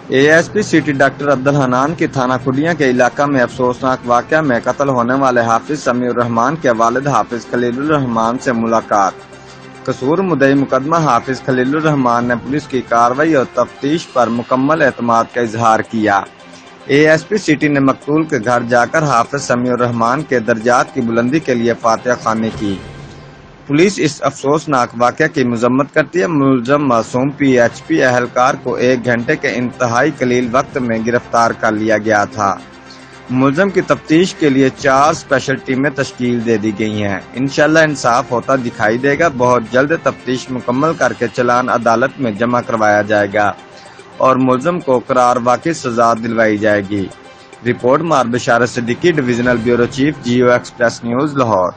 ASP city doctor Abdul Hannan کی تھانہ کھڈیاں کے علاقہ میں افسوسناک واقعہ میں قتل ہونے والے حافظ سمیع الرحمان کے والد حافظ خلیل الرحمان سے ملاقات۔ قصور مدعی مقدمہ حافظ خلیل الرحمان نے پولیس کی کارروائی اور تفتیش پر مکمل اعتماد کا اظہار کیا۔ ASP سٹی نے مقتول کے گھر جا کر حافظ سمیع الرحمان کے درجات کی بلندی کے لیے فاتحہ خوانی کی۔ پولیس اس افسوسناک واقعہ کی مذمت کرتی ہے۔ ملزم معصوم PHP اہلکار کو 1 گھنٹے کے انتہائی قلیل وقت میں گرفتار کر لیا گیا تھا۔ ملزم کی تفتیش کے لیے 4 اسپیشل ٹیمیں تشکیل دے دی گئی ہیں۔ انشاءاللہ انصاف ہوتا دکھائی دے گا۔ بہت جلد تفتیش مکمل کر کے چلان عدالت میں جمع کروایا جائے گا اور ملزم کو قرار واقعی سزا دلوائی جائے گی۔ رپورٹ مار Basharat Siddiqui, divisional bureau chief, Geo express news, Lahore.